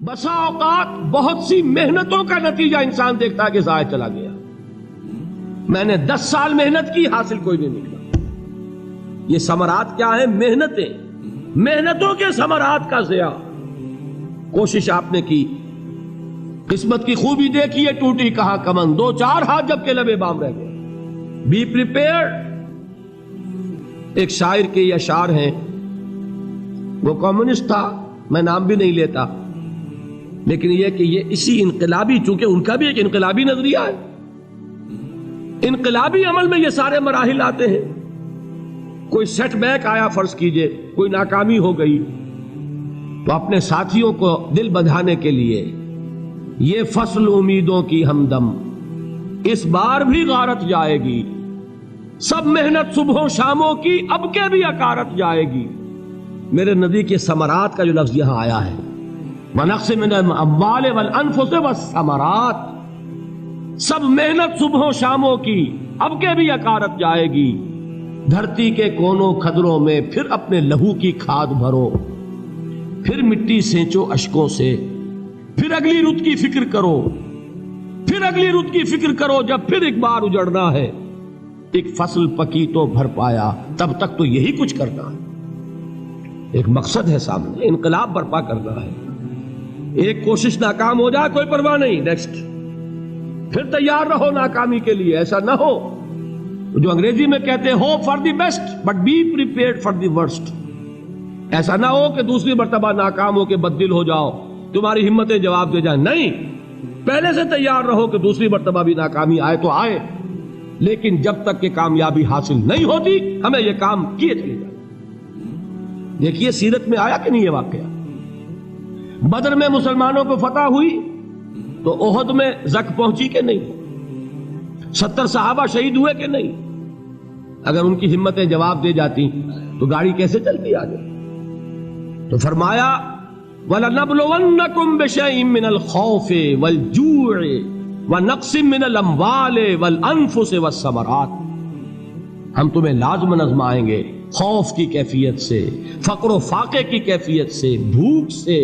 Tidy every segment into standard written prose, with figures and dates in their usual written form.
بسا اوقات بہت سی محنتوں کا نتیجہ انسان دیکھتا ہے کہ ضائع چلا گیا. میں نے 10 سال محنت کی، حاصل کوئی نہیں نکلا. یہ ثمرات کیا ہیں؟ محنتوں کے ثمرات کا ضیاع. کوشش آپ نے کی، قسمت کی خوبی دیکھی ہے، ٹوٹی کہاں کمن، 2-4 ہاتھ جب کے لبے بام رہ گئے. Be prepared. ایک شاعر کے یہ اشعار ہیں، وہ کمیونسٹ تھا، میں نام بھی نہیں لیتا، لیکن یہ کہ یہ اسی انقلابی، چونکہ ان کا بھی ایک انقلابی نظریہ ہے، انقلابی عمل میں یہ سارے مراحل آتے ہیں. کوئی سیٹ بیک آیا، فرض کیجئے کوئی ناکامی ہو گئی، تو اپنے ساتھیوں کو دل بندھانے کے لیے یہ فصل امیدوں کی ہمدم اس بار بھی غارت جائے گی، سب محنت صبحوں شاموں کی اب کے بھی اکارت جائے گی. میرے نبی کے ثمرات کا جو لفظ یہاں آیا ہے، وَنَقْصٍ مِّنَ الْأَمْوَالِ وَالْأَنفُسِ وَالثَّمَرَاتِ، سب محنت صبحوں شاموں کی اب کے بھی اکارت جائے گی. دھرتی کے کونوں کھدروں میں پھر اپنے لہو کی کھاد بھرو، پھر مٹی سینچو اشکوں سے، پھر اگلی رت کی فکر کرو، پھر اگلی رت کی فکر کرو، جب پھر ایک بار اجڑنا ہے. ایک فصل پکی تو بھر پایا، تب تک تو یہی کچھ کرنا ہے. ایک مقصد ہے سامنے، انقلاب برپا کرنا ہے. ایک کوشش ناکام ہو جائے کوئی پرواہ نہیں، نیکسٹ. پھر تیار رہو ناکامی کے لیے. ایسا نہ ہو جو انگریزی میں کہتے ہیں hope for the best but be prepared for the worst. ایسا نہ ہو کہ دوسری مرتبہ ناکام ہو کے بددل ہو جاؤ، تمہاری ہمتیں جواب دے جائیں. نہیں، پہلے سے تیار رہو کہ دوسری مرتبہ بھی ناکامی آئے تو آئے، لیکن جب تک کہ کامیابی حاصل نہیں ہوتی ہمیں یہ کام کیے چلے جائیں. دیکھیے سیرت میں آیا کہ نہیں یہ واقعہ. بدر میں مسلمانوں کو فتح ہوئی تو احد میں زک پہنچی کہ نہیں؟ 70 صحابہ شہید ہوئے کہ نہیں؟ اگر ان کی ہمتیں جواب دے جاتی تو گاڑی کیسے چلتی آگے؟ تو فرمایا وَلَنَبْلُوَنَّكُمْ بِشَيْءٍ مِّنَ الْخَوْفِ وَالْجُوعِ وَنَقْصٍ مِّنَ الْأَمْوَالِ وَالْأَنفُسِ وَالثَّمَرَاتِ. ہم تمہیں لازماً آزمائیں گے، خوف کی کیفیت سے، فقر و فاقے کی کیفیت سے، بھوک سے،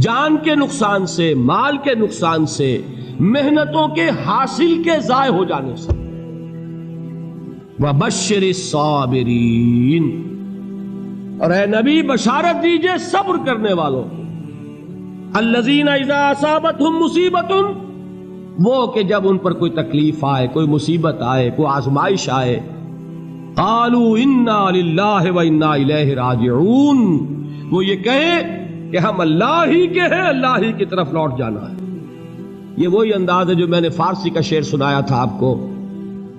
جان کے نقصان سے، مال کے نقصان سے، محنتوں کے حاصل کے ضائع ہو جانے سے. وَبَشِّرِ الصَّابِرِينَ، اور اے نبی بشارت دیجئے صبر کرنے والوں کو. الَّذِينَ إِذَا أَصَابَتْهُمْ مُصِيبَةٌ، وہ کہ جب ان پر کوئی تکلیف آئے، کوئی مصیبت آئے، کوئی آزمائش آئے، قَالُوا إِنَّا لِلَّهِ وَإِنَّا إِلَيْهِ رَاجِعُونَ، وہ یہ کہیں کہ ہم اللہ ہی کے ہیں، اللہ ہی کی طرف لوٹ جانا ہے. یہ وہی انداز ہے جو میں نے فارسی کا شعر سنایا تھا آپ کو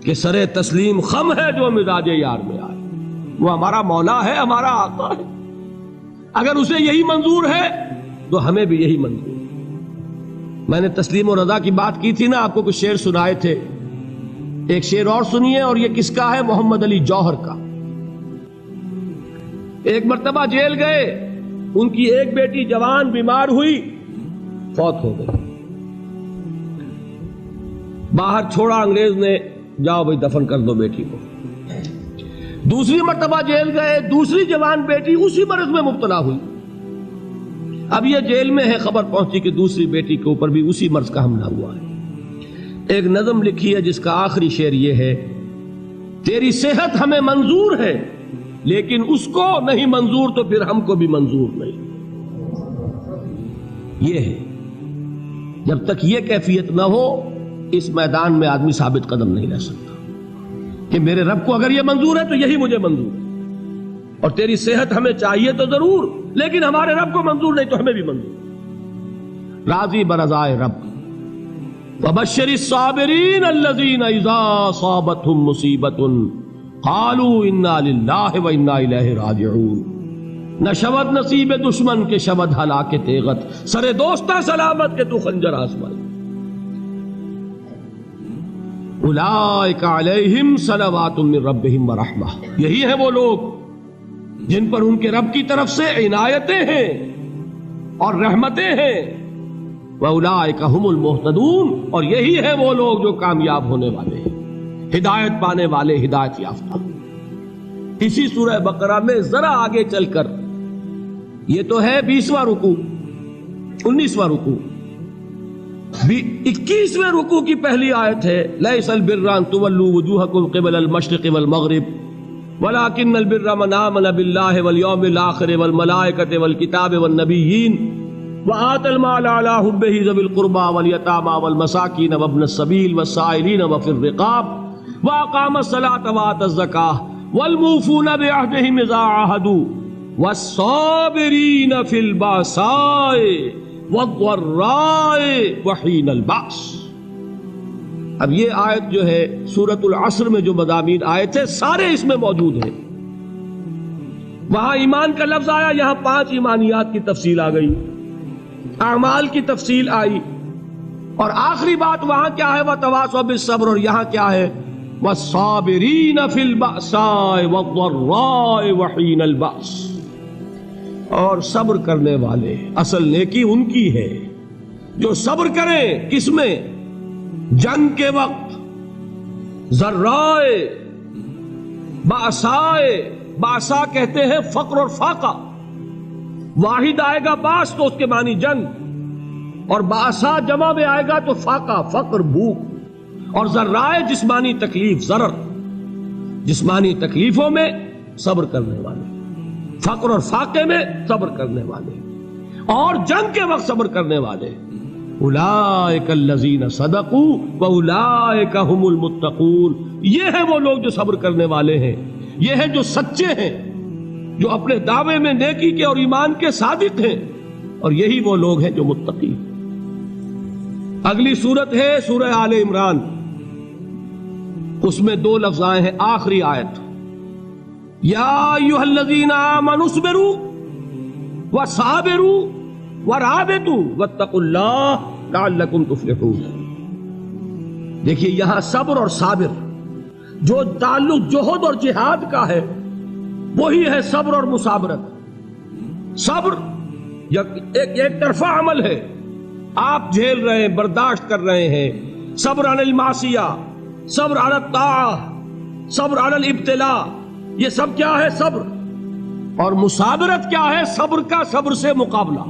کہ سرے تسلیم خم ہے جو مزاج یار میں آئے. وہ ہمارا مولا ہے، ہمارا آقا ہے. اگر اسے یہی منظور ہے تو ہمیں بھی یہی منظور ہے. میں نے تسلیم و رضا کی بات کی تھی نا، آپ کو کچھ شعر سنائے تھے. ایک شعر اور سنیے، اور یہ کس کا ہے؟ محمد علی جوہر کا. ایک مرتبہ جیل گئے، ان کی ایک بیٹی جوان بیمار ہوئی، فوت ہو گئی. باہر چھوڑا انگریز نے، جاؤ بھائی دفن کر دو بیٹی کو. دوسری مرتبہ جیل گئے، دوسری جوان بیٹی اسی مرض میں مبتلا ہوئی. اب یہ جیل میں ہے، خبر پہنچی کہ دوسری بیٹی کے اوپر بھی اسی مرض کا حملہ ہوا ہے. ایک نظم لکھی ہے جس کا آخری شعر یہ ہے، تیری صحت ہمیں منظور ہے لیکن اس کو نہیں منظور تو پھر ہم کو بھی منظور نہیں. یہ ہے، جب تک یہ کیفیت نہ ہو اس میدان میں آدمی ثابت قدم نہیں رہ سکتا کہ میرے رب کو اگر یہ منظور ہے تو یہی مجھے منظور ہے، اور تیری صحت ہمیں چاہیے تو ضرور، لیکن ہمارے رب کو منظور نہیں تو ہمیں بھی منظور. راضی برضائے رب. وَبَشِّرِ الصَّابِرِينَ الَّذِينَ إِذَا أَصَابَتْهُمْ مُصِيبَةٌ قَالُوا إِنَّا لِلَّهِ وَإِنَّا إِلَيْهِ رَاجِعُونَ. نہ شود نصیب دشمن کے شود ہلاک تیغت، سر دوستہ سلامت کے تو خنجر آزمائے. اولئک علیہم صلوات من ربہم ورحمہ، یہی ہے وہ لوگ جن پر ان کے رب کی طرف سے عنایتیں ہیں اور رحمتیں ہیں. وَأُولَئِكَ هُمُ الْمُهْتَدُونَ، اور یہی ہے وہ لوگ جو کامیاب ہونے والے ہیں، ہدایت پانے والے، ہدایت یافتہ. اسی سورہ بقرہ میں ذرا آگے چل کر، یہ تو ہے 20واں رکوع، 19واں رکوع. 21ویں رکوع کی پہلی آیت ہے لیس البر ان تولوا وجوہکم قبل المشرق والمغرب ولكن البر من آمن بالله واليوم الآخر والملائكة والكتاب والنبيين وآتى المال على حبه ذوي القربى واليتامى والمساكين وابن السبيل والسائلين وفي الرقاب وأقام الصلاة وآتى الزكاة والموفون بعهدهم إذا عاهدوا والصابرين في البأساء والضراء وحين البأس. اب یہ آیت جو ہے سورۃ العصر میں جو مضامین آئے تھے سارے اس میں موجود ہیں. وہاں ایمان کا لفظ آیا، یہاں 5 ایمانیات کی تفصیل آ گئی، اعمال کی تفصیل آئی، اور آخری بات وہاں کیا ہے وَتَوَاصَوْا بِالصَّبْرِ، اور یہاں کیا ہے وَالصَّابِرِينَ فِي الْبَأْسَاءِ وَالضَّرَّاءِ وَحِينَ الْبَأْسِ، اور صبر کرنے والے. اصل نیکی ان کی ہے جو صبر کریں. کس میں؟ جنگ کے وقت. ذرائے باسائے، باسا کہتے ہیں فقر اور فاقہ. واحد آئے گا باس تو اس کے معنی جنگ، اور باسا جمع میں آئے گا تو فاقہ فقر بھوک. اور ذرائے جسمانی تکلیف، ضرر جسمانی تکلیفوں میں صبر کرنے والے، فقر اور فاقے میں صبر کرنے والے، اور جنگ کے وقت صبر کرنے والے. اولئک الذین صدقوا واولئک هم المتقون. یہ ہیں وہ لوگ جو صبر کرنے والے ہیں، یہ ہیں جو سچے ہیں، جو اپنے دعوے میں نیکی کے اور ایمان کے صادق ہیں، اور یہی وہ لوگ ہیں جو متقی. اگلی سورت ہے سورہ آل عمران. اس میں 2 لفظ آئے ہیں آخری آیت، یا ایھا الذین آمنوا اصبروا وصابروا ورابطوا واتقوا اللہ لعلکم تفلحون. دیکھیے یہاں صبر اور صابر جو تعلق جہد اور جہاد کا ہے وہی ہے صبر اور مصابرت. صبر ایک طرفہ عمل ہے، آپ جھیل رہے ہیں، برداشت کر رہے ہیں. صبر علی المعصیہ، صبر علی الطاعہ، صبر علی الابتلاء، یہ سب کیا ہے؟ صبر. اور مصابرت کیا ہے؟ صبر کا صبر سے مقابلہ.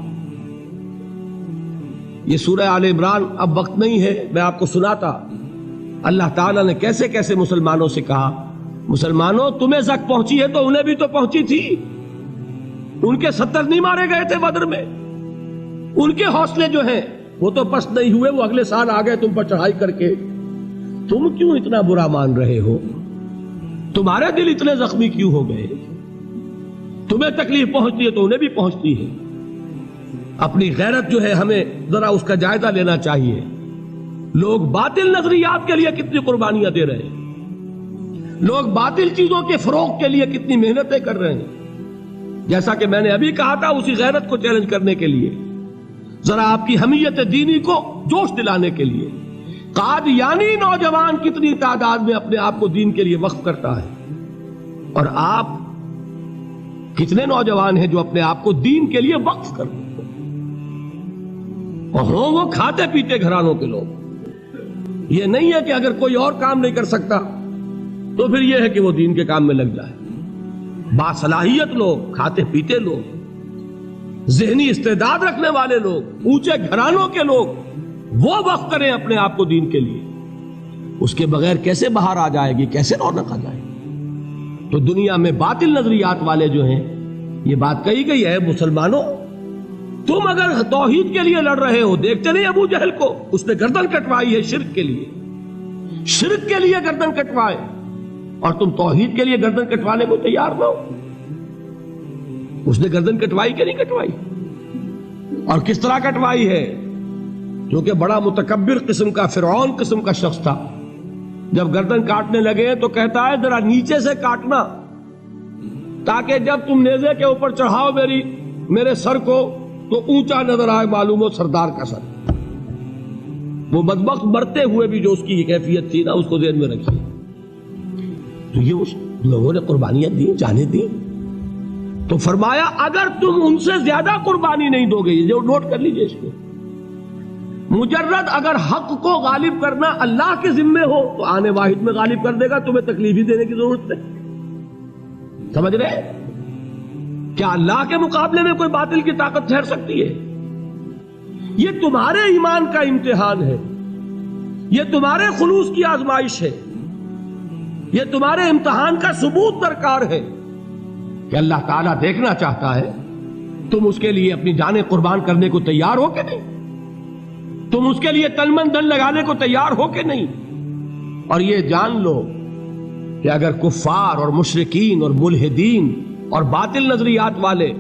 یہ سورہ آل عمران اب وقت نہیں ہے، میں آپ کو سناتا اللہ تعالیٰ نے کیسے کیسے مسلمانوں سے کہا. مسلمانوں تمہیں زک پہنچی ہے تو انہیں بھی تو پہنچی تھی. ان کے 70 نہیں مارے گئے تھے بدر میں؟ ان کے حوصلے جو ہیں وہ تو پست نہیں ہوئے، وہ اگلے سال آ گئے تم پر چڑھائی کر کے. تم کیوں اتنا برا مان رہے ہو؟ تمہارے دل اتنے زخمی کیوں ہو گئے؟ تمہیں تکلیف پہنچتی ہے تو انہیں بھی پہنچتی ہے. اپنی غیرت جو ہے ہمیں ذرا اس کا جائزہ لینا چاہیے. لوگ باطل نظریات کے لیے کتنی قربانیاں دے رہے ہیں، لوگ باطل چیزوں کے فروغ کے لیے کتنی محنتیں کر رہے ہیں. جیسا کہ میں نے ابھی کہا تھا، اسی غیرت کو چیلنج کرنے کے لیے، ذرا آپ کی حمیت دینی کو جوش دلانے کے لیے. قادیانی نوجوان کتنی تعداد میں اپنے آپ کو دین کے لیے وقف کرتا ہے، اور آپ کتنے نوجوان ہیں جو اپنے آپ کو دین کے لیے وقف کرتے ہیں، اور ہوں وہ کھاتے پیتے گھرانوں کے لوگ. یہ نہیں ہے کہ اگر کوئی اور کام نہیں کر سکتا تو پھر یہ ہے کہ وہ دین کے کام میں لگ جائے. باصلاحیت لوگ، کھاتے پیتے لوگ، ذہنی استعداد رکھنے والے لوگ، اونچے گھرانوں کے لوگ، وہ وقف کریں اپنے آپ کو دین کے لیے. اس کے بغیر کیسے باہر آ جائے گی، کیسے رونق آ جائے گی؟ تو دنیا میں باطل نظریات والے جو ہیں، یہ بات کہی گئی ہے مسلمانوں تم اگر توحید کے لیے لڑ رہے ہو، دیکھتے نہیں ابو جہل کو، اس نے گردن کٹوائی ہے شرک کے لیے، شرک کے لیے گردن کٹوائے، اور تم توحید کے لیے گردن کٹوانے کو تیار نہ ہو. اس نے گردن کٹوائی کہ نہیں کٹوائی؟ اور کس طرح کٹوائی ہے؟ کیونکہ بڑا متکبر قسم کا، فرعون قسم کا شخص تھا. جب گردن کاٹنے لگے تو کہتا ہے ذرا نیچے سے کاٹنا، تاکہ جب تم نیزے کے اوپر چڑھاؤ میرے سر کو تو اونچا نظر آئے، معلوم ہو سردار کا سر. وہ بدبخت مرتے ہوئے بھی جو اس کی کیفیت تھی نا، اس کو ذہن میں رکھیے. تو یہ اس لوگوں نے قربانیاں دی، جانے دی. تو فرمایا اگر تم ان سے زیادہ قربانی نہیں دو گے، جو نوٹ کر لیجئے اس کو، مجرد اگر حق کو غالب کرنا اللہ کے ذمے ہو تو آنے واحد میں غالب کر دے گا، تمہیں تکلیف ہی دینے کی ضرورت نہیں. سمجھ رہے؟ کیا اللہ کے مقابلے میں کوئی باطل کی طاقت ٹھہر سکتی ہے؟ یہ تمہارے ایمان کا امتحان ہے، یہ تمہارے خلوص کی آزمائش ہے، یہ تمہارے امتحان کا ثبوت درکار ہے کہ اللہ تعالیٰ دیکھنا چاہتا ہے تم اس کے لیے اپنی جانیں قربان کرنے کو تیار ہو کہ نہیں، تم اس کے لیے تن من دھن لگانے کو تیار ہو کہ نہیں۔ اور یہ جان لو کہ اگر کفار اور مشرکین اور ملحدین اور باطل نظریات والے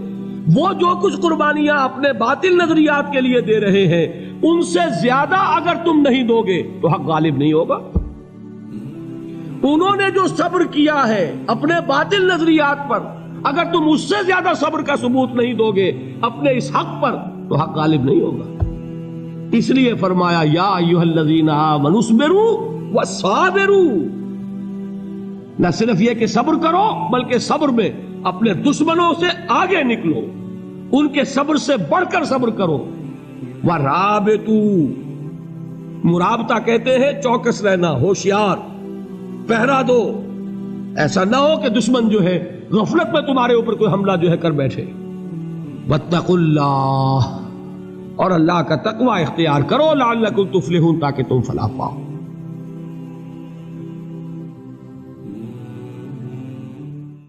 وہ جو کچھ قربانیاں اپنے باطل نظریات کے لیے دے رہے ہیں ان سے زیادہ اگر تم نہیں دو گے تو حق غالب نہیں ہوگا۔ انہوں نے جو صبر کیا ہے اپنے باطل نظریات پر، اگر تم اس سے زیادہ صبر کا ثبوت نہیں دو گے اپنے اس حق پر تو حق غالب نہیں ہوگا۔ اس لیے فرمایا یا ایھا الذین آمنوا اصبروا وصابروا، نہ صرف یہ کہ صبر کرو بلکہ صبر میں اپنے دشمنوں سے آگے نکلو، ان کے صبر سے بڑھ کر صبر کرو۔ ورابطوا، مرابطہ کہتے ہیں چوکس رہنا، ہوشیار، پہرا دو، ایسا نہ ہو کہ دشمن جو ہے غفلت میں تمہارے اوپر کوئی حملہ جو ہے کر بیٹھے۔ واتقوا اللہ، اور اللہ کا تقوی اختیار کرو، لعلکم تفلحون، تاکہ تم فلاح پاؤ۔